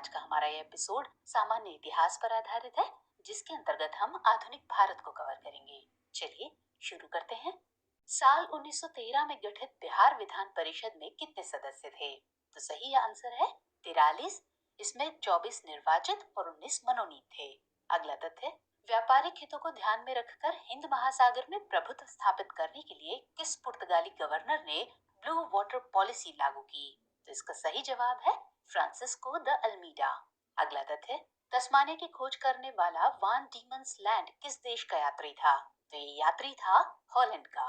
आज का हमारा ये एपिसोड सामान्य इतिहास पर आधारित है, जिसके अंतर्गत हम आधुनिक भारत को कवर करेंगे। चलिए शुरू करते हैं। साल 1913 में गठित बिहार विधान परिषद में कितने सदस्य थे? तो सही आंसर है 43। इसमें 24 निर्वाचित और 19 मनोनीत थे। अगला तथ्य, व्यापारिक हितों को ध्यान में रखकर हिंद महासागर में प्रभुत्व स्थापित करने के लिए किस पुर्तगाली गवर्नर ने ब्लू वाटर पॉलिसी लागू की? तो इसका सही जवाब है फ्रांसिस्को द अल्मीडा। अगला तथ्य, तस्मानिया की खोज करने वाला वान डीमंस लैंड किस देश का यात्री था? तो ये यात्री था हॉलैंड का।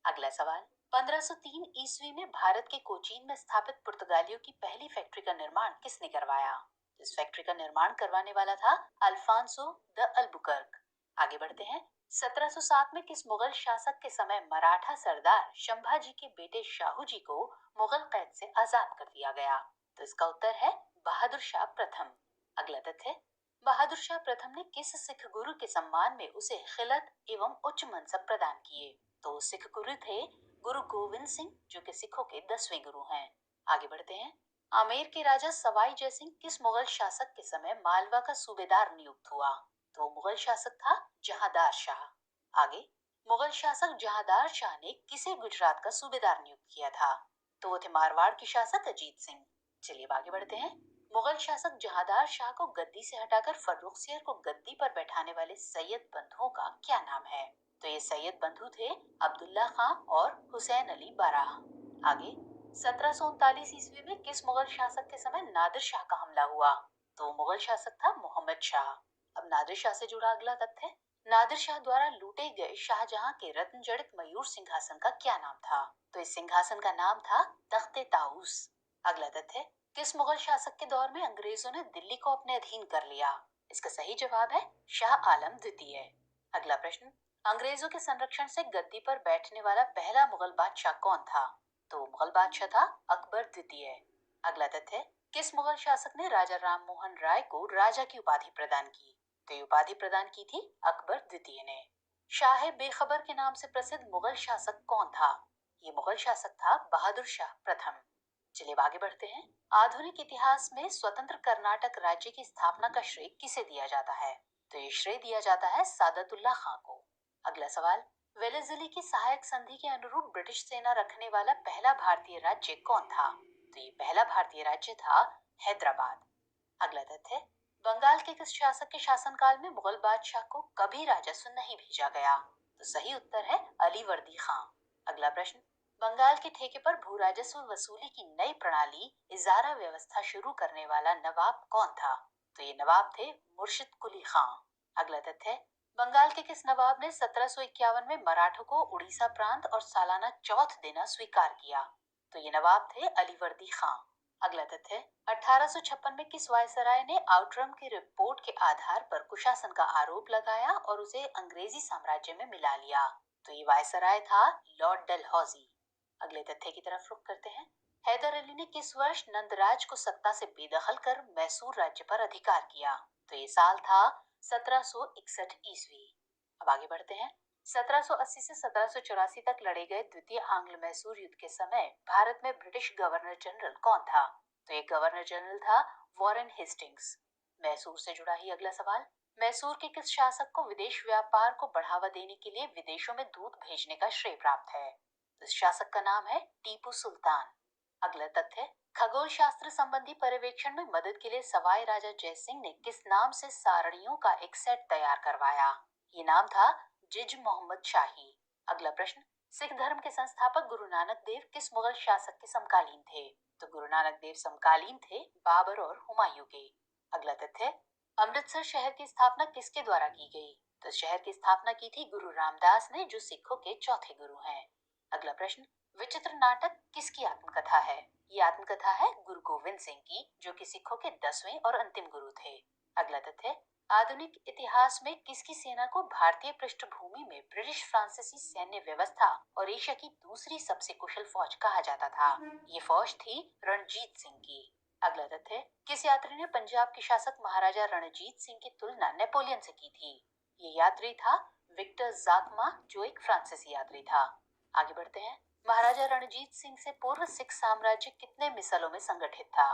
अगला सवाल, 1503 ईस्वी में भारत के कोचीन में स्थापित पुर्तगालियों की पहली फैक्ट्री का निर्माण किसने करवाया? इस फैक्ट्री का निर्माण करवाने वाला था अल्फांसो द अल्बुकर्क। आगे बढ़ते हैं। 1707 में किस मुगल शासक के समय मराठा सरदार संभाजी के बेटे शाहू जी को मुगल कैद से आजाद कर दिया गया? तो इसका उत्तर है बहादुर शाह प्रथम। अगला तथ्य, बहादुर शाह प्रथम ने किस सिख गुरु के सम्मान में उसे खिलत एवं उच्च मनसब प्रदान किए? तो सिख गुरु थे गुरु गोविंद सिंह, जो कि सिखों के 10वें गुरु हैं। आगे बढ़ते हैं। आमेर के राजा सवाई जयसिंह किस मुगल शासक के समय मालवा का सूबेदार नियुक्त हुआ? तो मुगल शासक था जहांदार शाह। आगे, मुगल शासक जहांदार शाह ने किसे गुजरात का सूबेदार नियुक्त किया था? तो वो थे मारवाड़ के शासक अजीत सिंह। चलिए आगे बढ़ते हैं। मुगल शासक जहांदार शाह को गद्दी से हटाकर फर्रुखसियर को गद्दी पर बैठाने वाले सैयद बंधुओं का क्या नाम है? तो ये सैयद बंधु थे अब्दुल्ला खां और हुसैन अली बाराह। आगे, 1739 ईस्वी में किस मुगल शासक के समय नादिर शाह का हमला हुआ? तो मुगल शासक था मोहम्मद शाह। अब नादिर शाह से जुड़ा अगला तथ्य, नादिर शाह द्वारा लूटे गए शाहजहां के रत्न जड़ित मयूर सिंहासन का क्या नाम था? तो इस सिंहासन का नाम था तख्ते ताऊस। अगला तथ्य, किस मुगल शासक के दौर में अंग्रेजों ने दिल्ली को अपने अधीन कर लिया? इसका सही जवाब है शाह आलम द्वितीय। अगला प्रश्न, अंग्रेजों के संरक्षण से गद्दी पर बैठने वाला पहला मुगल बादशाह कौन था? तो मुगल बादशाह था अकबर द्वितीय। अगला तथ्य, किस मुगल शासक ने राजा राम मोहन राय को राजा की उपाधि प्रदान की? तो ये उपाधि प्रदान की थी अकबर द्वितीय ने। शाह बेखबर के नाम से प्रसिद्ध मुगल शासक कौन था? ये मुगल शासक था बहादुर शाह प्रथम। चलिए आगे बढ़ते हैं। आधुनिक इतिहास में स्वतंत्र कर्नाटक राज्य की स्थापना का श्रेय किसे दिया जाता है? तो ये श्रेय दिया जाता है सादतुल्ला खां को। अगला सवाल, वेलेज़ली की सहायक संधि के अनुरूप ब्रिटिश सेना रखने वाला पहला भारतीय राज्य कौन था? तो ये पहला भारतीय राज्य था हैदराबाद। अगला तथ्य, बंगाल के किस शासक के शासनकाल में मुगल बादशाह को कभी राजस्व नहीं भेजा गया? तो सही उत्तर है अलीवर्दी खां। अगला प्रश्न, बंगाल के ठेके पर भू राजस्व वसूली की नई प्रणाली इजारा व्यवस्था शुरू करने वाला नवाब कौन था? तो ये नवाब थे मुर्शिद कुली खां। अगला तथ्य, बंगाल के किस नवाब ने 1751 में मराठों को उड़ीसा प्रांत और सालाना चौथ देना स्वीकार किया? तो ये नवाब थे अलीवर्दी खां। अगला तथ्य, 1856 में किस वायसराय ने आउटरम की रिपोर्ट के आधार पर कुशासन का आरोप लगाया और उसे अंग्रेजी साम्राज्य में मिला लिया? तो ये वायसराय था लॉर्ड डलहौजी। अगले तथ्य की तरफ रुख करते हैं। हैदर अली ने किस वर्ष नंदराज को सत्ता से बेदखल कर मैसूर राज्य पर अधिकार किया? तो ये साल था 1761 ईस्वी। अब आगे बढ़ते हैं। 1780 से 1784 तक लड़े गए द्वितीय आंग्ल मैसूर युद्ध के समय भारत में ब्रिटिश गवर्नर जनरल कौन था? तो ये गवर्नर जनरल था वॉरेन हेस्टिंग्स। मैसूर से जुड़ा ही अगला सवाल, मैसूर के किस शासक को विदेश व्यापार को बढ़ावा देने के लिए विदेशों में दूध भेजने का श्रेय प्राप्त है? इस शासक का नाम है टीपू सुल्तान। अगला तथ्य, खगोल शास्त्र संबंधी पर्यवेक्षण में मदद के लिए सवाई राजा जयसिंह ने किस नाम से सारणियों का एक सेट तैयार करवाया? ये नाम था जिज मोहम्मद शाही। अगला प्रश्न, सिख धर्म के संस्थापक गुरु नानक देव किस मुगल शासक के समकालीन थे? तो गुरु नानक देव समकालीन थे बाबर और हुमायूं के। अगला तथ्य, अमृतसर शहर की स्थापना किसके द्वारा की गई? तो शहर की स्थापना की थी गुरु रामदास ने, जो सिखों के चौथे गुरु हैं। अगला प्रश्न, विचित्र नाटक किसकी आत्मकथा है? ये आत्मकथा है गुरु गोविंद सिंह की, जो कि सिखों के 10वें और अंतिम गुरु थे। अगला तथ्य, आधुनिक इतिहास में किसकी सेना को भारतीय पृष्ठभूमि में ब्रिटिश फ्रांसीसी सैन्य व्यवस्था और एशिया की दूसरी सबसे कुशल फौज कहा जाता था? ये फौज थी रणजीत सिंह की। अगला तथ्य, किस यात्री ने पंजाब के शासक महाराजा रणजीत सिंह की तुलना नेपोलियन से की थी? ये यात्री था विक्टर जाकमा, जो एक फ्रांसीसी यात्री था। आगे बढ़ते हैं। महाराजा रणजीत सिंह से पूर्व सिख साम्राज्य कितने मिसलों में संगठित था?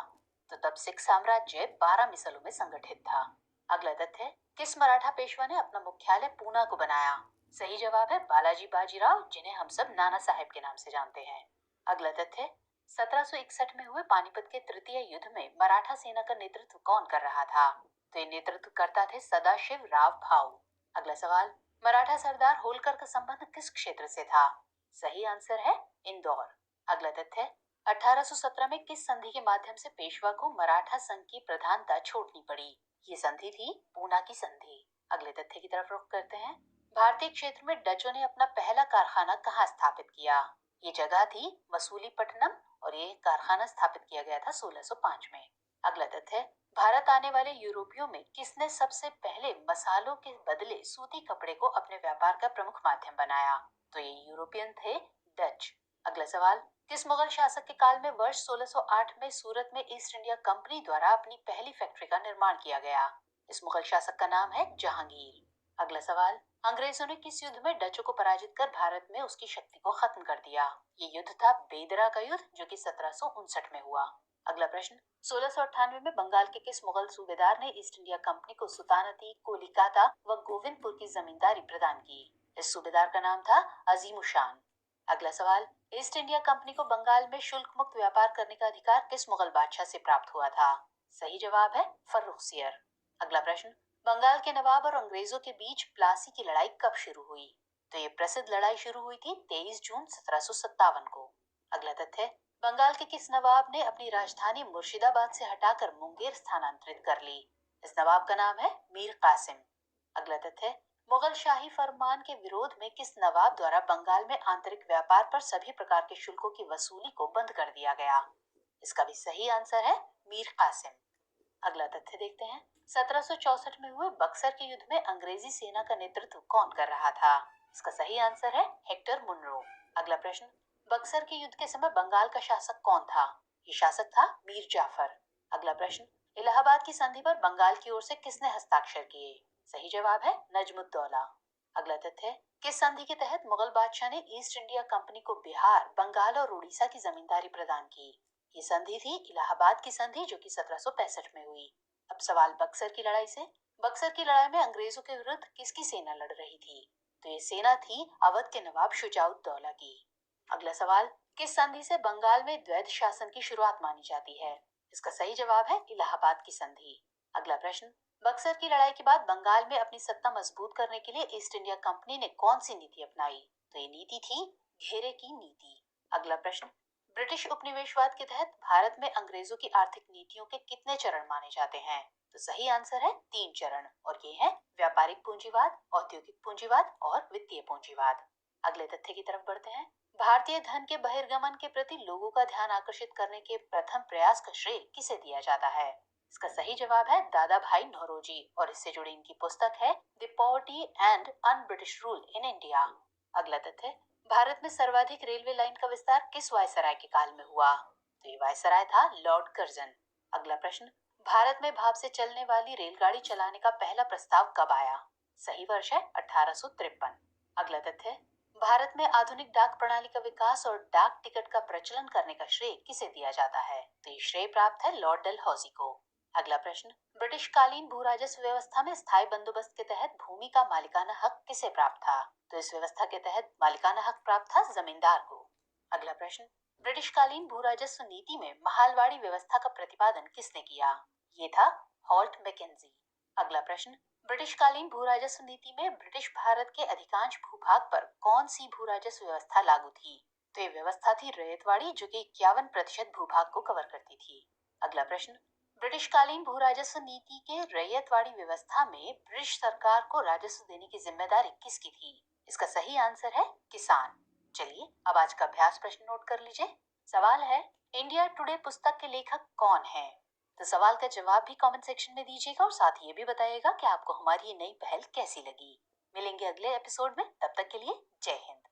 तो तब सिख साम्राज्य 12 मिसलों में संगठित था। अगला तथ्य, किस मराठा पेशवा ने अपना मुख्यालय पूना को बनाया? सही जवाब है बालाजी बाजीराव, जिन्हें हम सब नाना साहेब के नाम से जानते हैं। अगला तथ्य, 1761 में हुए पानीपत के तृतीय युद्ध में मराठा सेना का नेतृत्व कौन कर रहा था? तो ये नेतृत्व करता थे सदाशिव राव भाऊ। अगला सवाल, मराठा सरदार होलकर का संबंध किस क्षेत्र से था? सही आंसर है इंदौर। अगला तथ्य, 1817 में किस संधि के माध्यम से पेशवा को मराठा संघ की प्रधानता छोड़नी पड़ी? ये संधि थी पूना की संधि। अगले तथ्य की तरफ रुख करते हैं। भारतीय क्षेत्र में डचों ने अपना पहला कारखाना कहाँ स्थापित किया? ये जगह थी मसूलीपट्टनम और ये कारखाना स्थापित किया गया था 1605 में। अगला तथ्य, भारत आने वाले यूरोपियों में किसने सबसे पहले मसालों के बदले सूती कपड़े को अपने व्यापार का प्रमुख माध्यम बनाया? तो ये यूरोपियन थे डच। अगला सवाल, किस मुगल शासक के काल में वर्ष 1608 में सूरत में ईस्ट इंडिया कंपनी द्वारा अपनी पहली फैक्ट्री का निर्माण किया गया? इस मुगल शासक का नाम है जहांगीर। अगला सवाल, अंग्रेजों ने किस युद्ध में डचों को पराजित कर भारत में उसकी शक्ति को खत्म कर दिया? ये युद्ध था बेदरा का युद्ध, जो कि 1759 में हुआ। अगला प्रश्न, 1698 में बंगाल के किस मुगल सूबेदार ने ईस्ट इंडिया कंपनी को सुल्तानती, कोलिकाता व गोविंदपुर की जमींदारी प्रदान की? इस सूबेदार का नाम था अजीमुशान। अगला सवाल, ईस्ट इंडिया कंपनी को बंगाल में शुल्क मुक्त व्यापार करने का अधिकार किस मुगल बादशाह से प्राप्त हुआ था? सही जवाब है फर्रुखसियर। अगला प्रश्न, बंगाल के नवाब और अंग्रेजों के बीच प्लासी की लड़ाई कब शुरू हुई? तो ये प्रसिद्ध लड़ाई शुरू हुई थी 23 जून 1757 को। अगला तथ्य, बंगाल के किस नवाब ने अपनी राजधानी मुर्शिदाबाद से हटाकर मुंगेर स्थानांतरित कर ली? इस नवाब का नाम है मीर कासिम। अगला तथ्य, मुगल शाही फरमान के विरोध में किस नवाब द्वारा बंगाल में आंतरिक व्यापार पर सभी प्रकार के शुल्कों की वसूली को बंद कर दिया गया? इसका भी सही आंसर है मीर कासिम। अगला तथ्य देखते हैं। 1764 में हुए बक्सर के युद्ध में अंग्रेजी सेना का नेतृत्व कौन कर रहा था? इसका सही आंसर है हेक्टर मुनरो। अगला प्रश्न, बक्सर के युद्ध के समय बंगाल का शासक कौन था? ये शासक था मीर जाफर। अगला प्रश्न, इलाहाबाद की संधि पर बंगाल की ओर से किसने हस्ताक्षर किए? सही जवाब है नजमुद्दौला। अगला तथ्य, किस संधि के तहत मुगल बादशाह ने ईस्ट इंडिया कंपनी को बिहार, बंगाल और उड़ीसा की जमींदारी प्रदान की? ये संधि थी इलाहाबाद की संधि, जो कि 1765 में हुई। अब सवाल बक्सर की लड़ाई से। बक्सर की लड़ाई में अंग्रेजों के विरुद्ध किसकी सेना लड़ रही थी? तो ये सेना थी अवध के नवाब शुजाउद्दौला की। अगला सवाल, किस संधि से बंगाल में द्वैध शासन की शुरुआत मानी जाती है? इसका सही जवाब है इलाहाबाद की संधि। अगला प्रश्न, बक्सर की लड़ाई के बाद बंगाल में अपनी सत्ता मजबूत करने के लिए ईस्ट इंडिया कंपनी ने कौन सी नीति अपनाई? तो ये नीति थी घेरे की नीति। अगला प्रश्न, ब्रिटिश उपनिवेशवाद के तहत भारत में अंग्रेजों की आर्थिक नीतियों के कितने चरण माने जाते हैं? तो सही आंसर है 3 चरण, और ये हैं व्यापारिक पूंजीवाद, औद्योगिक पूंजीवाद और वित्तीय पूंजीवाद। अगले तथ्य की तरफ बढ़ते हैं। भारतीय धन के बहिर्गमन के प्रति लोगों का ध्यान आकर्षित करने के प्रथम प्रयास का श्रेय किसे दिया जाता है? इसका सही जवाब है दादा भाई नौरोजी, और इससे जुड़ी इनकी पुस्तक है the poverty and un British rule in India. अगला तथ्य, भारत में सर्वाधिक रेलवे लाइन का विस्तार किस वायसराय के काल में हुआ? तो ये वायसराय था लॉर्ड कर्जन। अगला प्रश्न, भारत में भाप से चलने वाली रेलगाड़ी चलाने का पहला प्रस्ताव कब आया? सही वर्ष है 1853। अगला तथ्य, भारत में आधुनिक डाक प्रणाली का विकास और डाक टिकट का प्रचलन करने का श्रेय किसे दिया जाता है? तो ये श्रेय प्राप्त है लॉर्ड डलहौजी को। अगला प्रश्न, ब्रिटिश कालीन भू राजस्व व्यवस्था में स्थायी बंदोबस्त के तहत भूमि का मालिकाना हक किसे प्राप्त था? तो इस व्यवस्था के तहत मालिकाना हक प्राप्त था जमींदार को। अगला प्रश्न, ब्रिटिश कालीन भू राजस्व नीति में महालवाड़ी व्यवस्था का प्रतिपादन किसने किया? ये था हॉल्ट मैकेंजी। अगला प्रश्न, ब्रिटिश कालीन भू राजस्व नीति में ब्रिटिश भारत के अधिकांश भूभाग पर कौन सी भू राजस्व व्यवस्था लागू थी? तो ये व्यवस्था थी रैयतवाड़ी, जो कि 51% भूभाग को कवर करती थी। अगला प्रश्न, ब्रिटिश कालीन भू राजस्व नीति के रैयतवाड़ी व्यवस्था में ब्रिटिश सरकार को राजस्व देने की जिम्मेदारी किसकी थी? इसका सही आंसर है किसान। चलिए अब आज का अभ्यास प्रश्न नोट कर लीजिए। सवाल है, इंडिया टुडे पुस्तक के लेखक कौन है? तो सवाल का जवाब भी कमेंट सेक्शन में दीजिएगा और साथ ये भी बताइएगा कि आपको हमारी ये नई पहल कैसी लगी। मिलेंगे अगले एपिसोड में, तब तक के लिए जय हिंद।